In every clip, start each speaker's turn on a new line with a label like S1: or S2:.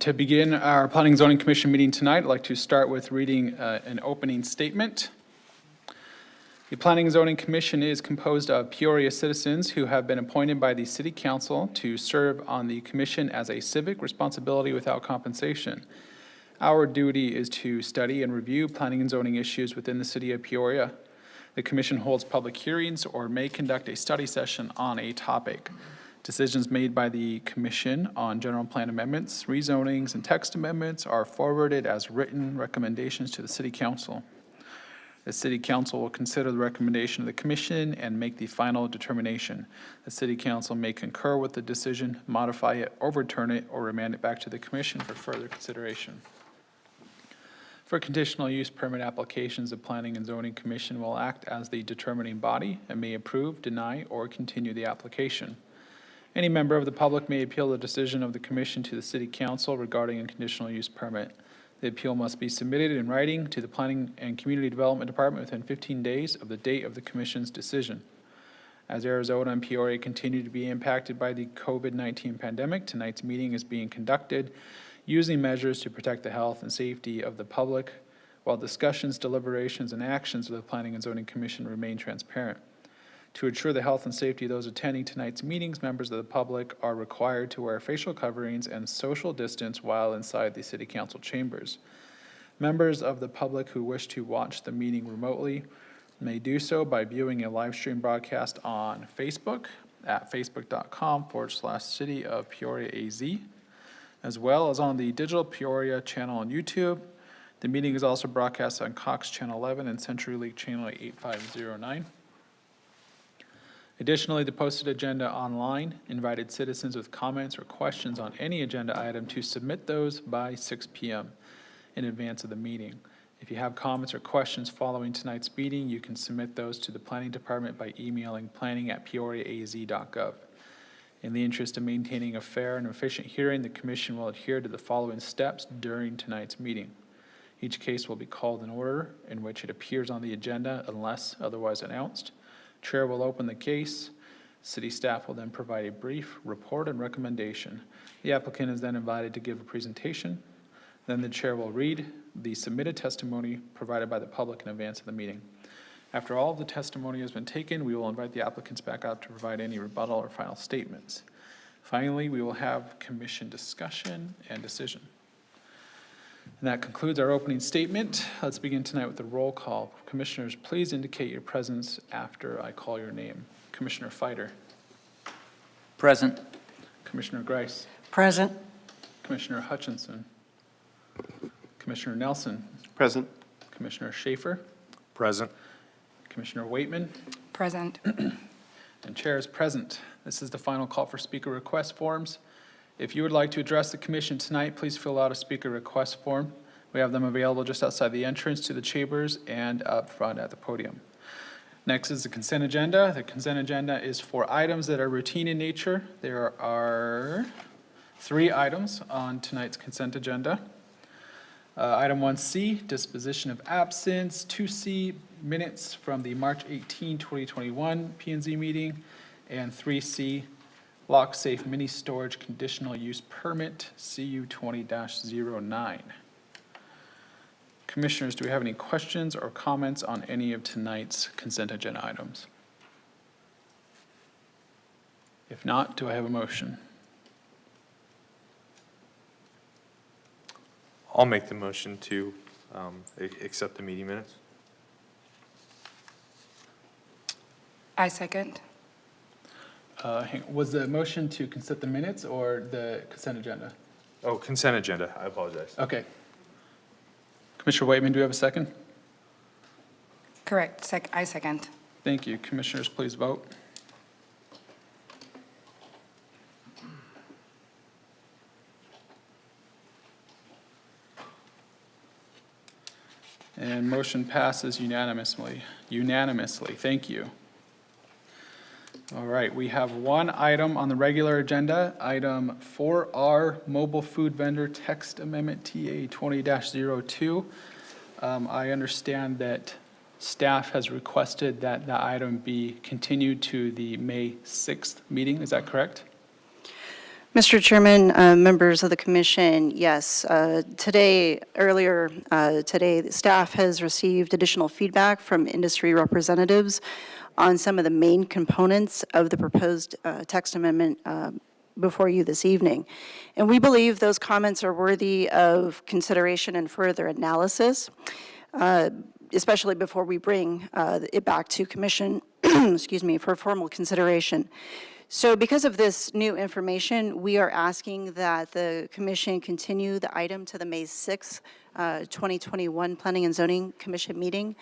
S1: To begin our Planning and Zoning Commission meeting tonight, I'd like to start with reading an opening statement. The Planning and Zoning Commission is composed of Peoria citizens who have been appointed by the City Council to serve on the commission as a civic responsibility without compensation. Our duty is to study and review planning and zoning issues within the City of Peoria. The Commission holds public hearings or may conduct a study session on a topic. Decisions made by the Commission on general plan amendments, rezonings, and text amendments are forwarded as written recommendations to the City Council. The City Council will consider the recommendation of the Commission and make the final determination. The City Council may concur with the decision, modify it, overturn it, or remand it back to the Commission for further consideration. For conditional use permit applications, the Planning and Zoning Commission will act as the determining body and may approve, deny, or continue the application. Any member of the public may appeal the decision of the Commission to the City Council regarding a conditional use permit. The appeal must be submitted in writing to the Planning and Community Development Department within 15 days of the date of the Commission's decision. As Arizona and Peoria continue to be impacted by the COVID-19 pandemic, tonight's meeting is being conducted using measures to protect the health and safety of the public, while discussions, deliberations, and actions of the Planning and Zoning Commission remain transparent. To ensure the health and safety of those attending tonight's meetings, members of the public are required to wear facial coverings and social distance while inside the City Council chambers. Members of the public who wish to watch the meeting remotely may do so by viewing a live stream broadcast on Facebook at facebook.com/City of Peoria AZ, as well as on the Digital Peoria channel on YouTube. The meeting is also broadcast on Cox Channel 11 and CenturyLink Channel 8509. Additionally, the posted agenda online invited citizens with comments or questions on any agenda item to submit those by 6 p.m. in advance of the meeting. If you have comments or questions following tonight's meeting, you can submit those to the Planning Department by emailing planning@peoriaaz.gov. In the interest of maintaining a fair and efficient hearing, the Commission will adhere to the following steps during tonight's meeting. Each case will be called in order in which it appears on the agenda unless otherwise announced. Chair will open the case. City staff will then provide a brief report and recommendation. The applicant is then invited to give a presentation. Then the chair will read the submitted testimony provided by the public in advance of the meeting. After all of the testimony has been taken, we will invite the applicants back up to provide any rebuttal or final statements. Finally, we will have commission discussion and decision. And that concludes our opening statement. Let's begin tonight with the roll call. Commissioners, please indicate your presence after I call your name. Commissioner Fighter.
S2: Present.
S1: Commissioner Grice.
S3: Present.
S1: Commissioner Hutchinson. Commissioner Nelson.
S4: Present.
S1: Commissioner Schaefer.
S4: Present.
S1: Commissioner Waitman.
S3: Present.
S1: And chair is present. This is the final call for speaker request forms. If you would like to address the commission tonight, please fill out a speaker request form. We have them available just outside the entrance to the chambers and up front at the podium. Next is the consent agenda. The consent agenda is for items that are routine in nature. There are 3 items on tonight's consent agenda. Item 1C, disposition of absence. 2C, minutes from the March 18, 2021 P&Z meeting. And 3C, Lock Safe Mini Storage Conditional Use Permit, CU 20-09. Commissioners, do we have any questions or comments on any of tonight's consent agenda items? If not, do I have a motion?
S4: I'll make the motion to accept the meeting minutes.
S3: I second.
S1: Was the motion to consent the minutes or the consent agenda?
S4: Oh, consent agenda. I apologize.
S1: Okay. Commissioner Waitman, do you have a second?
S3: Correct. I second.
S1: Thank you. Commissioners, please vote. And motion passes unanimously. Thank you. All right, we have one item on the regular agenda, item 4R, mobile food vendor text amendment TA 20-02. I understand that staff has requested that the item be continued to the May 6th meeting. Is that correct?
S5: Mr. Chairman, members of the commission, yes, today, the staff has received additional feedback from industry representatives on some of the main components of the proposed text amendment before you this evening. And we believe those comments are worthy of consideration and further analysis, especially before we bring it back to commission, excuse me, for formal consideration. So because of this new information, we are asking that the commission continue the item to the May 6th, 2021 Planning and Zoning Commission meeting.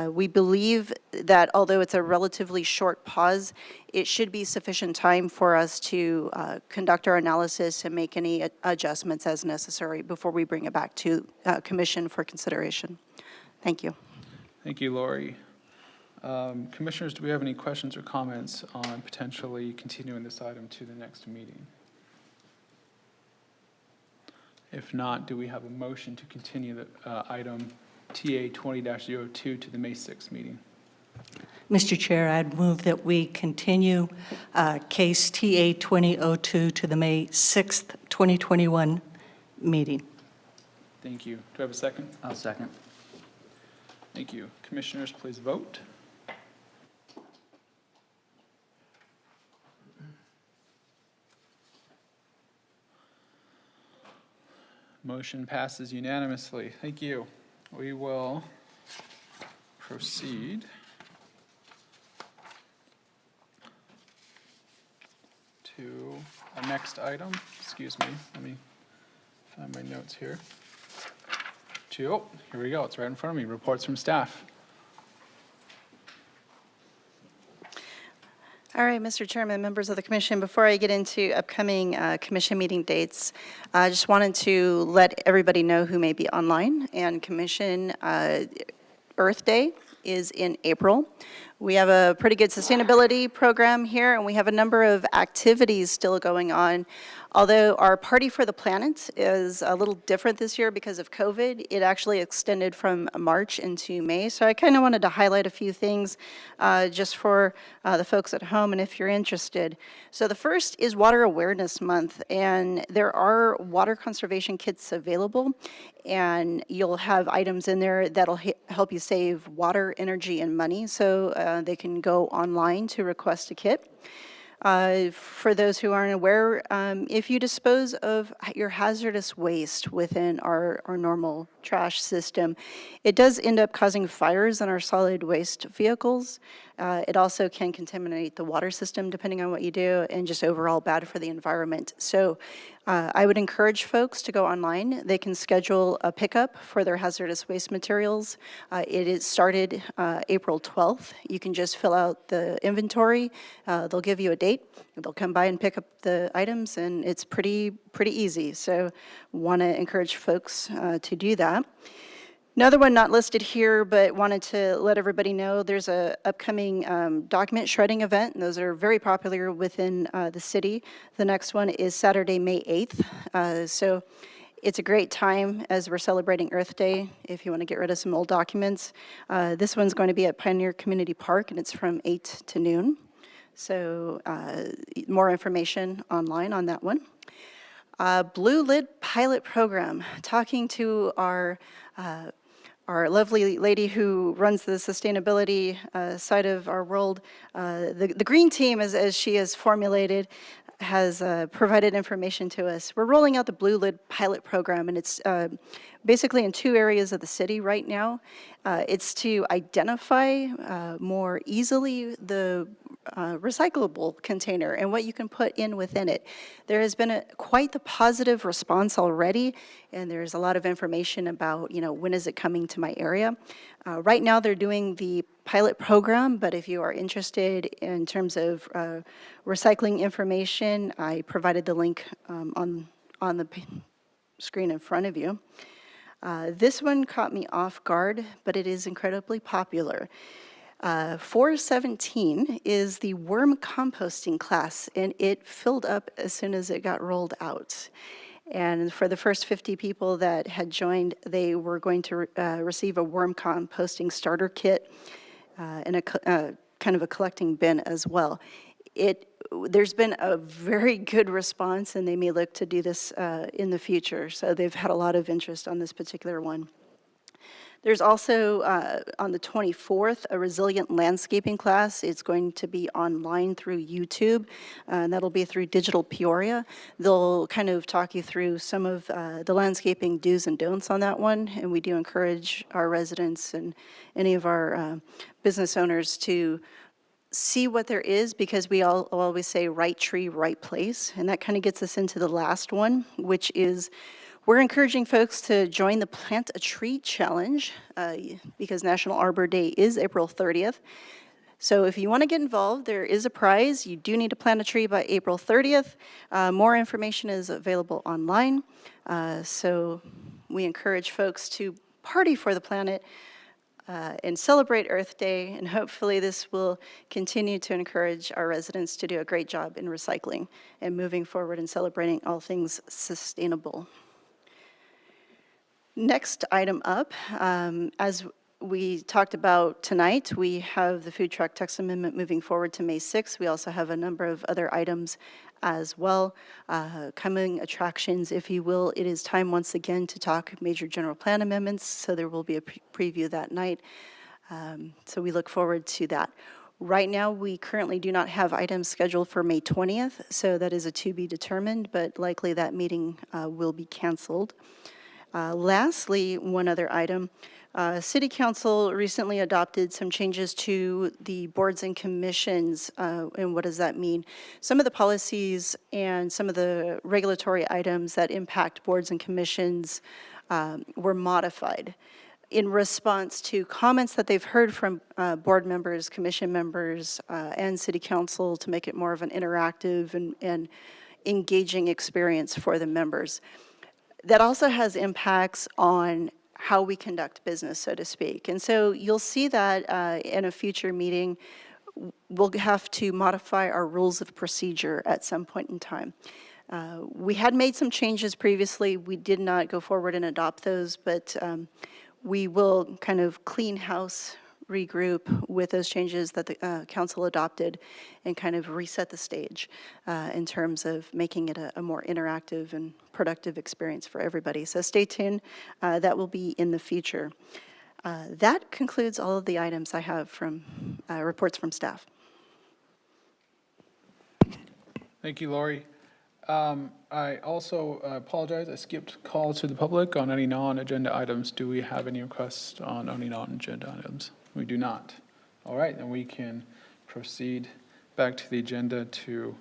S5: We believe that although it's a relatively short pause, it should be sufficient time for us to conduct our analysis and make any adjustments as necessary before we bring it back to commission for consideration. Thank you.
S1: Thank you, Lori. Commissioners, do we have any questions or comments on potentially continuing this item to the next meeting? If not, do we have a motion to continue the item TA 20-02 to the May 6th meeting?
S6: Mr. Chair, I'd move that we continue case TA 2002 to the May 6th, 2021 meeting.
S1: Thank you. Do I have a second?
S2: I'll second.
S1: Thank you. Commissioners, please vote. Motion passes unanimously. Thank you. We will proceed to our next item. Excuse me. Let me find my notes here. Oh, here we go. It's right in front of me. Reports from staff.
S5: All right, Mr. Chairman, members of the commission, before I get into upcoming commission meeting dates, I just wanted to let everybody know who may be online and commission Earth Day is in April. We have a pretty good sustainability program here, and we have a number of activities still going on. Although our Party for the Planet is a little different this year because of COVID, it actually extended from March into May. So I kind of wanted to highlight a few things just for the folks at home and if you're interested. So the first is Water Awareness Month, and there are water conservation kits available, and you'll have items in there that'll help you save water, energy, and money. So they can go online to request a kit. For those who aren't aware, if you dispose of your hazardous waste within our normal trash system, it does end up causing fires in our solid waste vehicles. It also can contaminate the water system depending on what you do, and just overall bad for the environment. So I would encourage folks to go online. They can schedule a pickup for their hazardous waste materials. It is started April 12th. You can just fill out the inventory. They'll give you a date. They'll come by and pick up the items, and it's pretty easy. So want to encourage folks to do that. Another one not listed here, but wanted to let everybody know there's a upcoming document shredding event, and those are very popular within the city. The next one is Saturday, May 8th. So it's a great time as we're celebrating Earth Day if you want to get rid of some old documents. This one's going to be at Pioneer Community Park, and it's from 8 to noon. So more information online on that one. Blue Lid Pilot Program, talking to our lovely lady who runs the sustainability side of our world. The green team, as she has formulated, has provided information to us. We're rolling out the Blue Lid Pilot Program, and it's basically in 2 areas of the city right now. It's to identify more easily the recyclable container and what you can put in within it. There has been quite the positive response already, and there's a lot of information about, when is it coming to my area. Right now they're doing the pilot program, but if you are interested in terms of recycling information, I provided the link on the screen in front of you. This one caught me off guard, but it is incredibly popular. 417 is the worm composting class, and it filled up as soon as it got rolled out. And for the first 50 people that had joined, they were going to receive a worm composting starter kit and a kind of a collecting bin as well. There's been a very good response, and they may look to do this in the future. So they've had a lot of interest on this particular one. There's also, on the 24th, a resilient landscaping class. It's going to be online through YouTube, and that'll be through Digital Peoria. They'll kind of talk you through some of the landscaping do's and don'ts on that one, and we do encourage our residents and any of our business owners to see what there is, because we all always say right tree, right place, and that kind of gets us into the last one, which is we're encouraging folks to join the Plant a Tree Challenge because National Arbor Day is April 30th. So if you want to get involved, there is a prize. You do need to plant a tree by April 30th. More information is available online. So we encourage folks to party for the planet and celebrate Earth Day, and hopefully this will continue to encourage our residents to do a great job in recycling and moving forward and celebrating all things sustainable. Next item up, as we talked about tonight, we have the food truck text amendment moving forward to May 6th. We also have a number of other items as well. Coming attractions, if you will, it is time once again to talk major general plan amendments, so there will be a preview that night. So we look forward to that. Right now, we currently do not have items scheduled for May 20th, so that is a to be determined, but likely that meeting will be canceled. Lastly, one other item. City Council recently adopted some changes to the boards and commissions, and what does that mean? Some of the policies and some of the regulatory items that impact boards and commissions were modified in response to comments that they've heard from board members, commission members, and City Council to make it more of an interactive and engaging experience for the members. That also has impacts on how we conduct business, so to speak. And so you'll see that in a future meeting, we'll have to modify our rules of procedure at some point in time. We had made some changes previously. We did not go forward and adopt those, but we will kind of clean house, regroup with those changes that the council adopted and kind of reset the stage in terms of making it a more interactive and productive experience for everybody. So stay tuned. That will be in the future. That concludes all of the items I have from reports from staff.
S1: Thank you, Lori. I also apologize, I skipped call to the public on any non-agenda items. Do we have any requests on any non-agenda items? We do not. All right, then we can proceed back to the agenda to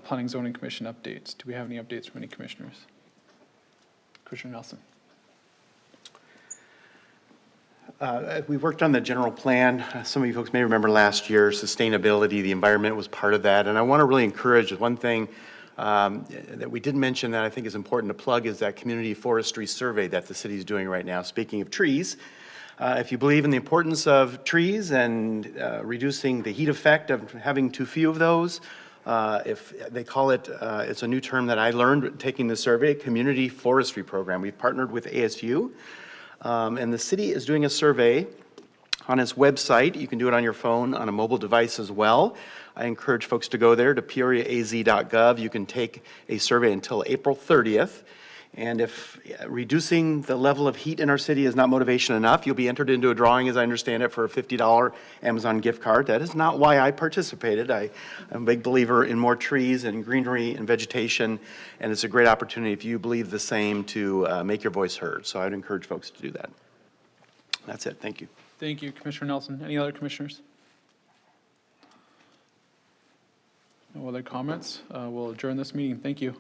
S1: Planning Zoning Commission updates. Do we have any updates from any commissioners? Commissioner Nelson.
S7: We worked on the general plan. Some of you folks may remember last year, sustainability, the environment was part of that. And I want to really encourage one thing that we didn't mention that I think is important to plug is that community forestry survey that the city is doing right now. Speaking of trees, if you believe in the importance of trees and reducing the heat effect of having too few of those, if they call it, it's a new term that I learned taking the survey, community forestry program. We've partnered with ASU, and the city is doing a survey on its website. You can do it on your phone, on a mobile device as well. I encourage folks to go there to peoriaaz.gov. You can take a survey until April 30th. And if reducing the level of heat in our city is not motivation enough, you'll be entered into a drawing, as I understand it, for a $50 Amazon gift card. That is not why I participated. I'm a big believer in more trees and greenery and vegetation, and it's a great opportunity, if you believe the same, to make your voice heard. So I'd encourage folks to do that. That's it. Thank you.
S1: Thank you, Commissioner Nelson. Any other commissioners? No other comments? We'll adjourn this meeting. Thank you.